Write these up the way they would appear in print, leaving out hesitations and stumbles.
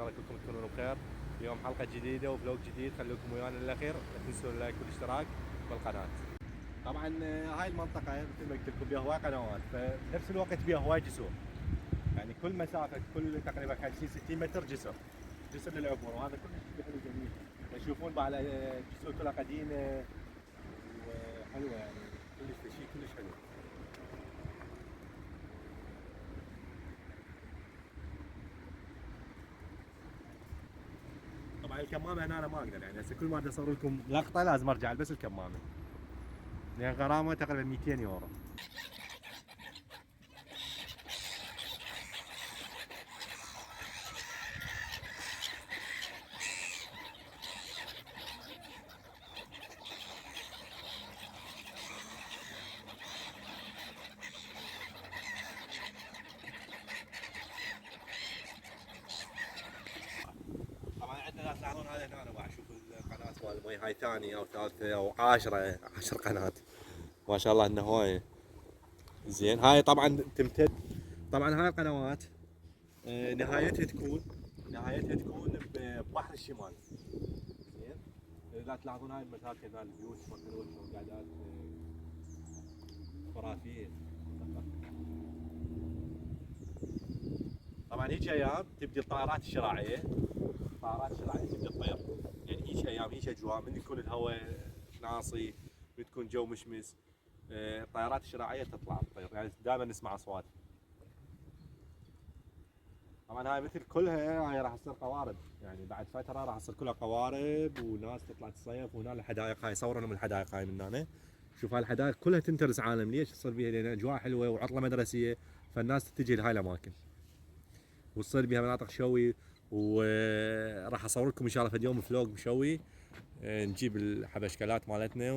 الله كلكم تكونون بخير. اليوم حلقة جديدة وفلوق جديد، خليكم ويانا للأخير، لا تنسون اللايك والاشتراك بالقناة. طبعا هاي المنطقة مثل ما قلت لكم بيها هواي قنوات، فبنفس الوقت بيها هواي جسور، يعني كل مسافة كل تقريبا 50 60 متر جسر للعبور، وهذا كلش شيء حلو جميل. تشوفون بعد الجسور كلها قديمة وحلوة، يعني كلش شيء كلش حلو. طبعا الكمامة هنا أنا ما أقدر، يعني هسه كل ما بدي أصور لكم لقطة لازم أرجع ألبس الكمامة، لأن غرامة تقريبا 200 يورو. طبعا عندنا ناس لاحظون هذا هنا، انا اشوف القناه مال مي هاي ثاني او ثالثه او 10 قناه، ما شاء الله انه هواي زين. هاي طبعا تمتد، طبعا هاي القنوات نهايتها تكون ببحر الشمال. زين، لا تلاحظون هاي المساكن، هاي البيوت مكنوش وقعدات خرافيه. طبعا هيك ايام تبدي الطائرات الشراعيه، تبدي تطير، يعني هيك ايام هيك اجواء من يكون الهواء ناصي، من تكون جو مشمس، الطائرات الشراعيه تطلع تطير، يعني دائما نسمع اصوات. طبعا هاي مثل كلها هاي راح تصير قوارب، يعني بعد فتره راح تصير كلها قوارب وناس تطلع تصيف، وهنا الحدائق هاي صورنا من الحدائق هاي من هنا. شوف هاي الحدائق كلها تنترس عالم، ليش تصير بيها؟ لان اجواء حلوه وعطله مدرسيه، فالناس تتجه لهاي الاماكن وتصير بها مناطق شوي. وراح اصور لكم ان شاء الله في يوم فلوق مشوي، نجيب الحبشكلات مالتنا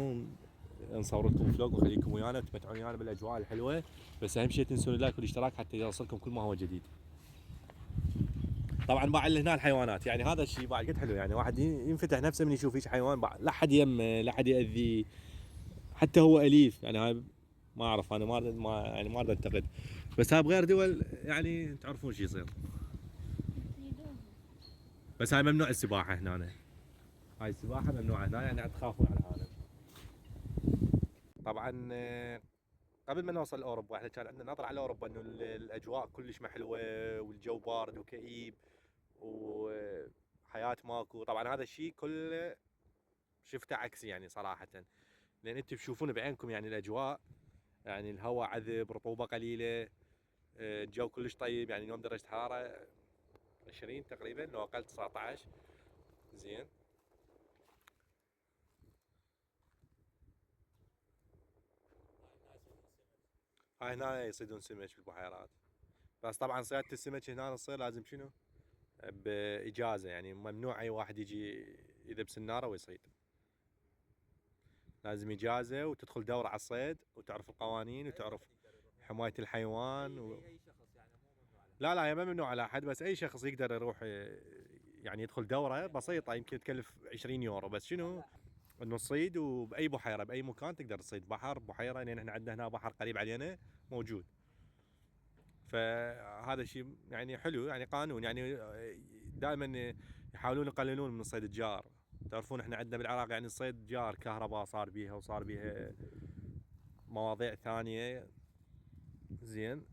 ونصور لكم فلوق ونخليكم ويانا وتمتعون ويانا بالاجواء الحلوه. بس اهم شيء تنسون اللايك والاشتراك حتى يوصلكم كل ما هو جديد. طبعا بعد هنا الحيوانات، يعني هذا الشيء بعد قد حلو، يعني واحد ينفتح نفسه من يشوف ايش حيوان، بعد لا حد يمه لا حد ياذيه، حتى هو اليف. يعني هاي ما اعرف، انا يعني ما اريد انتقد، بس هاي بغير دول يعني تعرفون شو يصير. بس هاي ممنوع السباحه هنا، هاي السباحه ممنوعه هنا، يعني تخافون على هذا. طبعا قبل ما نوصل لاوروبا احنا كان عندنا نظره على اوروبا انه الاجواء كلش ما حلوه والجو بارد وكئيب وحياه ماكو. طبعا هذا الشيء كله شفته عكسي يعني صراحه، لان انتم تشوفون بعينكم يعني الاجواء، يعني الهواء عذب، رطوبه قليله، الجو كلش طيب، يعني اليوم درجه حراره 20 تقريبا لو اقل 19. زين. هاي هنا يصيدون سمك في البحيرات، بس طبعا صيادة السمك هنا تصير لازم شنو؟ بإجازة، يعني ممنوع أي واحد يجي يذب سنارة ويصيد، لازم إجازة وتدخل دورة على الصيد وتعرف القوانين وتعرف حماية الحيوان لا لا، هي ما ممنوع على أحد، بس أي شخص يقدر يروح يعني يدخل دورة بسيطة يمكن تكلف 20 يورو، بس شنو؟ انه تصيد وبأي بحيرة بأي مكان تقدر تصيد، بحر بحيرة، لأن احنا عندنا هنا بحر قريب علينا موجود. فهذا الشيء يعني حلو، يعني قانون، يعني دائما يحاولون يقللون من الصيد الجار. تعرفون احنا عندنا بالعراق يعني الصيد جار، كهرباء صار بيها وصار بيها مواضيع ثانية. زين.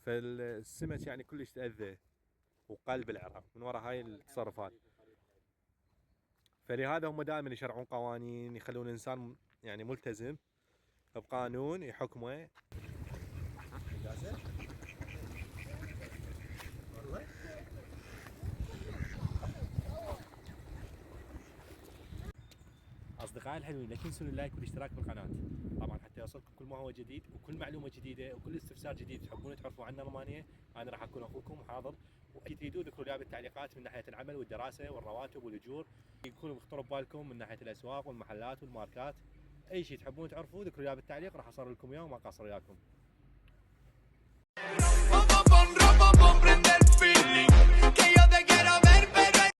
فالسمك يعني كلش تأذى وقلب العراق من وراء هاي التصرفات. فلهذا هم دائما يشرعون قوانين يخلون الانسان يعني ملتزم بقانون يحكمه. اصدقائي الحلوين، لا تنسون اللايك والاشتراك بالقناه، طبعا حتى يوصلكم كل ما هو جديد وكل معلومه جديده وكل استفسار جديد تحبون تعرفوا عنه رومانيا. انا راح اكون اخوكم حاضر، واكيد تريدون ذكروا لي بالتعليقات من ناحيه العمل والدراسه والرواتب والاجور، يكون مخطر ببالكم من ناحيه الاسواق والمحلات والماركات، اي شيء تحبون تعرفوه ذكروا لي بالتعليق، راح اصور لكم اياه وما اقصر وياكم.